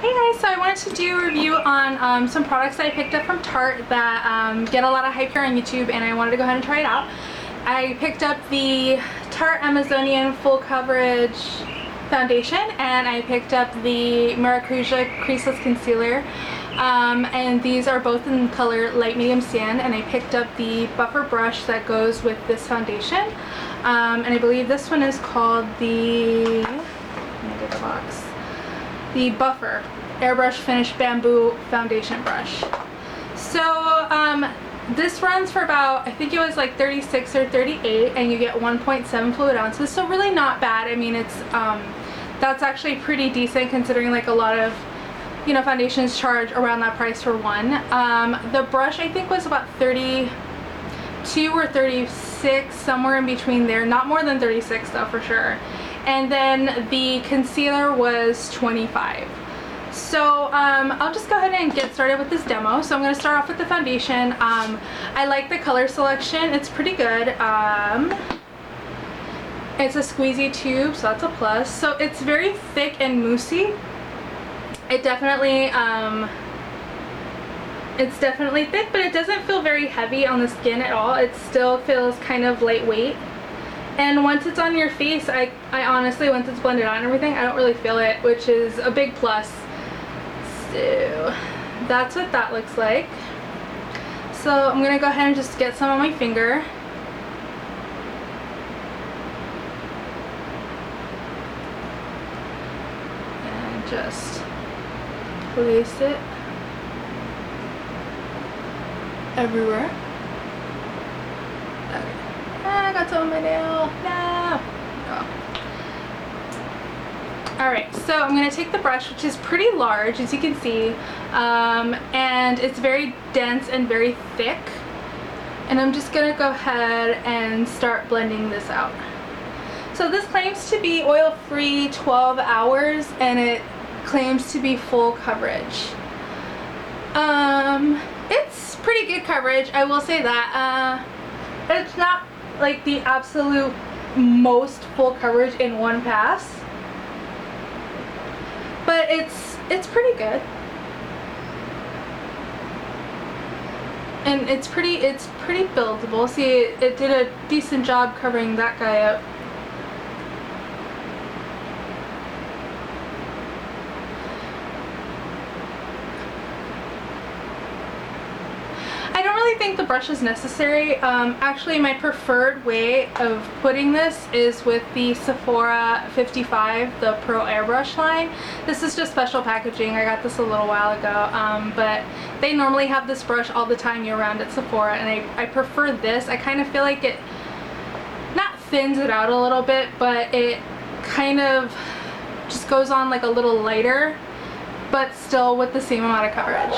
Hey guys, so I wanted to do a review on some products that I picked up from Tarte that get a lot of hype here on YouTube, and I wanted to go ahead and try it out. I picked up the Tarte Amazonian Full Coverage Foundation, and I picked up the Maracuja Creaseless Concealer, and these are both in color light medium sand, and I picked up the buffer brush that goes with this foundation, and I believe this one is called the, let me get the box, the Buffer Airbrush Finish Bamboo Foundation Brush. So this runs for about, I think it was like 36 or 38, and you get 1.7 fluid ounces, so really not bad. I mean, it's that's actually pretty decent considering like a lot of, you know, foundations charge around that price for one. The brush I think was about 32 or 36, somewhere in between there, not more than 36 though for sure. And then the concealer was 25. So I'll just go ahead and get started with this demo. So I'm going to start off with the foundation. I like the color selection. It's pretty good. It's a squeezy tube, so that's a plus. So it's very thick and moussey. It's definitely thick, but it doesn't feel very heavy on the skin at all. It still feels kind of lightweight. And once it's on your face, I honestly, once it's blended on and everything, I don't really feel it, which is a big plus. So that's what that looks like. So I'm going to go ahead and just get some on my finger. And just place it everywhere. I got some on my nail. No. Oh. Alright, so I'm going to take the brush, which is pretty large, as you can see, and it's very dense and very thick, and I'm just going to go ahead and start blending this out. So this claims to be oil-free 12 hours, and it claims to be full coverage. It's pretty good coverage, I will say that. It's not like the absolute most full coverage in one pass, but it's pretty good, and it's pretty buildable. See, it did a decent job covering that guy up. I think the brush is necessary. Actually, my preferred way of putting this is with the Sephora 55, the Pro Airbrush line. This is just special packaging. I got this a little while ago, but they normally have this brush all the time year round at Sephora, and I prefer this. I kind of feel like it not thins it out a little bit, but it kind of just goes on like a little lighter, but still with the same amount of coverage.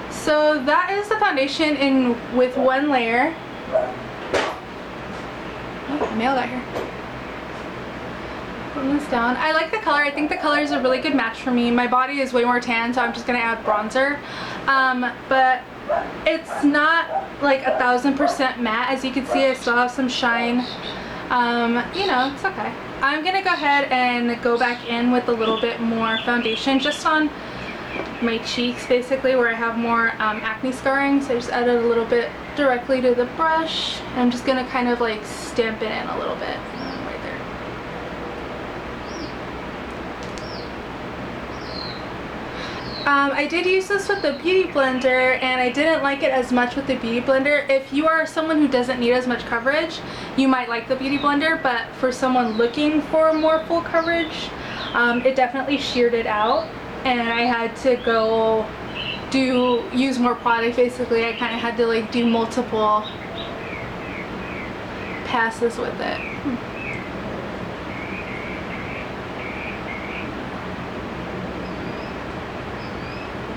So that is the foundation in with one layer. Oh, mail got here. Putting this down. I like the color. I think the color is a really good match for me. My body is way more tan, so I'm just gonna add bronzer. But it's not like 1000% matte. As you can see, I still have some shine. You know, it's okay. I'm gonna go ahead and go back in with a little bit more foundation just on my cheeks, basically, where I have more acne scarring. So I just added a little bit directly to the brush. I'm just gonna kind of like stamp it in a little bit right there. I did use this with the Beauty Blender, and I didn't like it as much with the Beauty Blender. If you are someone who doesn't need as much coverage, you might like the Beauty Blender, but for someone looking for more full coverage, it definitely sheared it out, and I had to go use more product. Basically, I kind of had to like do multiple passes with it.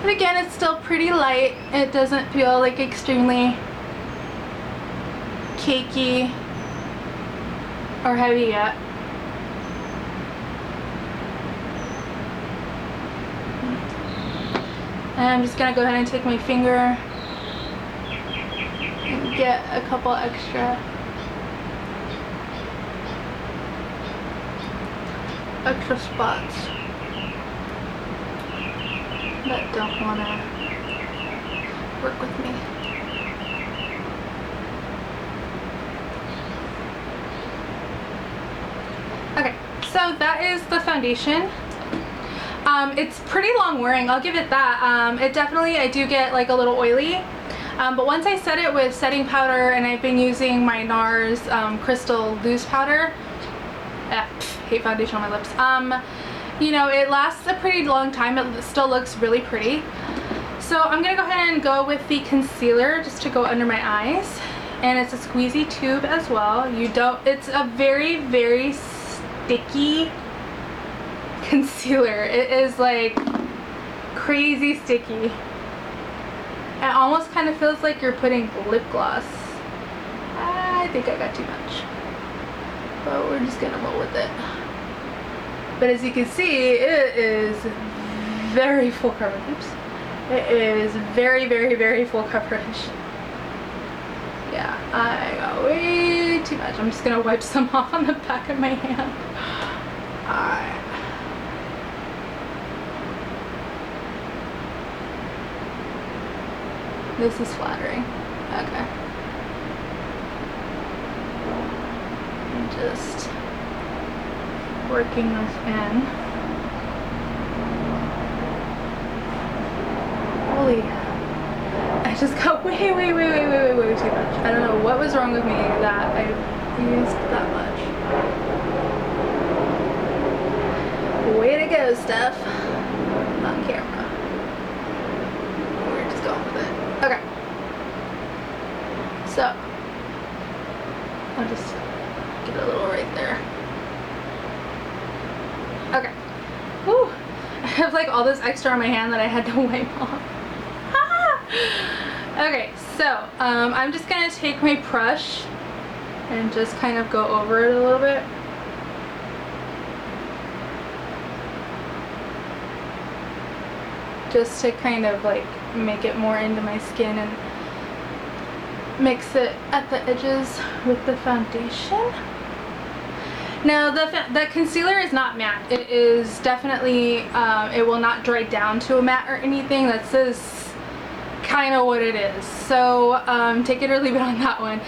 But again, it's still pretty light. It doesn't feel like extremely cakey or heavy yet. And I'm just gonna go ahead and take my finger and get a couple extra spots that don't want to work with me. Okay, so that is the foundation. It's pretty long wearing, I'll give it that. It definitely, I do get like a little oily. But once I set it with setting powder, and I've been using my NARS Crystal Loose Powder. Hate foundation on my lips. You know, it lasts a pretty long time. It still looks really pretty. So I'm gonna go ahead and go with the concealer just to go under my eyes. And it's a squeezy tube as well. It's a very, very sticky concealer. It is like crazy sticky. It almost kind of feels like you're putting lip gloss. I think I got too much, but we're just gonna roll with it. But as you can see, it is very full coverage. Oops. It is very, very, very full coverage. Yeah, I got way too much. I'm just gonna wipe some off on the back of my hand. Alright. This is flattering. Okay. I'm just working this in. Holy. I just got way too much. I don't know what was wrong with me that I used that much. Way to go, Steph. On camera. We're just going with it. Okay. So, I'll just get a little right there. Okay. Woo! I have like all this extra on my hand that I had to wipe off. Okay, so I'm just gonna take my brush and just kind of go over it a little bit. Just to kind of like make it more into my skin and mix it at the edges with the foundation. Now the concealer is not matte. It is definitely, it will not dry down to a matte or anything. That says kind of what it is. So take it or leave it on that one.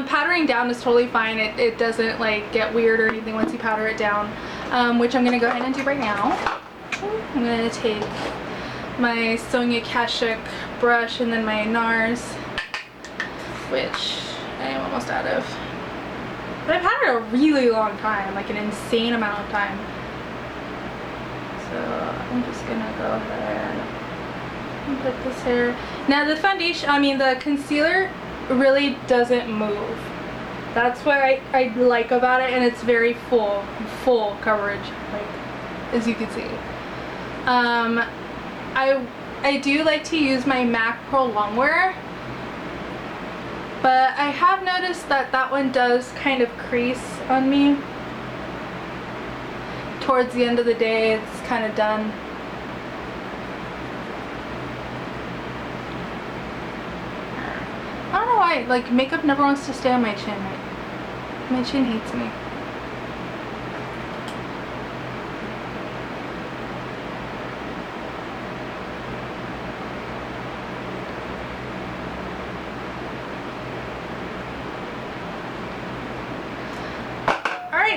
Powdering down is totally fine. It doesn't like get weird or anything once you powder it down, which I'm going to go ahead and do right now. I'm going to take my Sonia Kashuk brush and then my NARS, which I am almost out of. But I've had it a really long time, like an insane amount of time. So I'm just gonna go ahead and put this here. Now the foundation, the concealer really doesn't move. That's what I like about it, and it's very full coverage, like as you can see. I do like to use my MAC Pro Longwear, but I have noticed that that one does kind of crease on me. Towards the end of the day, it's kind of done. I don't know why, like makeup never wants to stay on my chin. My chin hates me.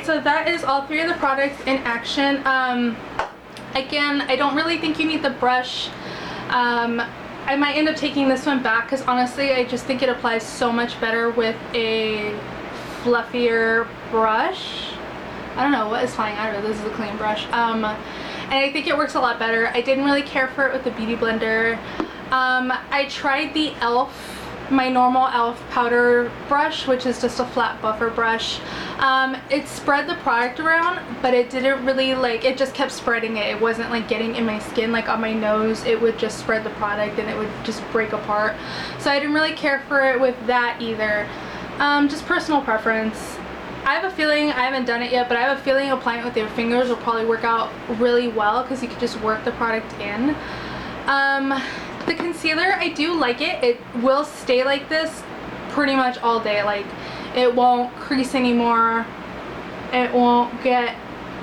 So that is all three of the products in action. Again, I don't really think you need the brush. I might end up taking this one back because honestly I just think it applies so much better with a fluffier brush. I don't know what is flying out of it. This is a clean brush. And I think it works a lot better. I didn't really care for it with the Beauty Blender. I tried the e.l.f. my normal e.l.f. powder brush, which is just a flat buffer brush. It spread the product around, but it didn't really like, it just kept spreading it. It wasn't like getting in my skin, like on my nose. It would just spread the product and it would just break apart. So I didn't really care for it with that either. Just personal preference. I have a feeling, I haven't done it yet, but I have a feeling applying it with your fingers will probably work out really well because you can just work the product in. The concealer, I do like it. It will stay like this pretty much all day. Like, it won't crease anymore, it won't get,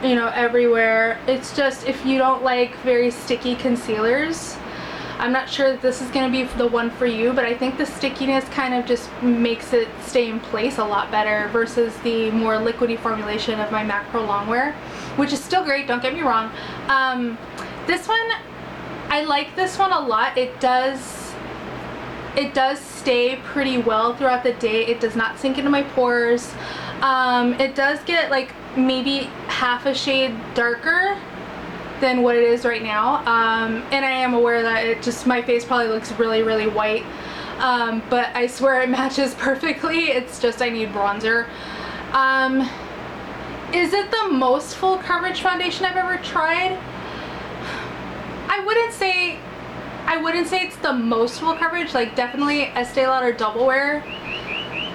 you know, everywhere. It's just, if you don't like very sticky concealers, I'm not sure that this is going to be the one for you, but I think the stickiness kind of just makes it stay in place a lot better versus the more liquidy formulation of my MAC Pro Longwear, which is still great, don't get me wrong. This one, I like this one a lot. It does stay pretty well throughout the day. It does not sink into my pores. It does get like maybe half a shade darker than what it is right now, and I am aware that it just, my face probably looks really, really white, but I swear it matches perfectly. It's just I need bronzer. Is it the most full coverage foundation I've ever tried? I wouldn't say it's the most full coverage. Like, definitely Estee Lauder Double Wear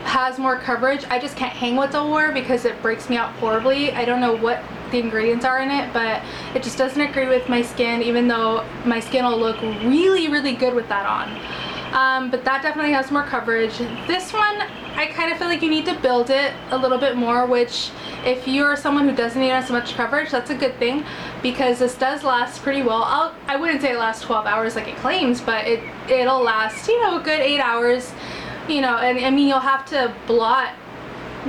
has more coverage. I just can't hang with Double Wear because it breaks me out horribly. I don't know what the ingredients are in it, but it just doesn't agree with my skin, even though my skin will look really, really good with that on. But that definitely has more coverage. This one, I kind of feel like you need to build it a little bit more, which if you're someone who doesn't need as much coverage, that's a good thing, because this does last pretty well. I wouldn't say it lasts 12 hours like it claims, but it'll last, you know, a good 8 hours, you know. And I mean, you'll have to blot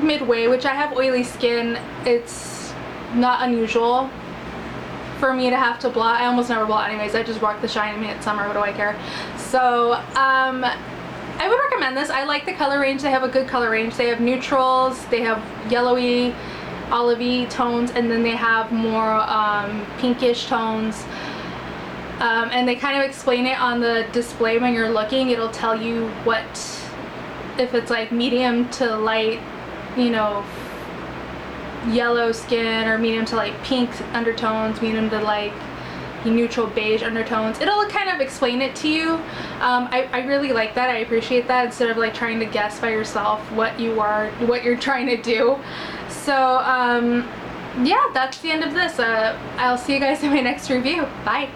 midway, which I have oily skin. It's not unusual for me to have to blot. I almost never blot anyways. I just rock the shine. I mean, it's summer, what do I care? So I would recommend this. I like the color range. They have a good color range. They have neutrals, they have yellowy, olivey tones, and then they have more pinkish tones. And they kind of explain it on the display when you're looking. It'll tell you what, if it's like medium to light, you know, yellow skin, or medium to like pink undertones, medium to like neutral beige undertones. It'll kind of explain it to you. I really like that. I appreciate that, instead of like trying to guess by yourself what you're trying to do. So yeah, that's the end of this. I'll see you guys in my next review. Bye.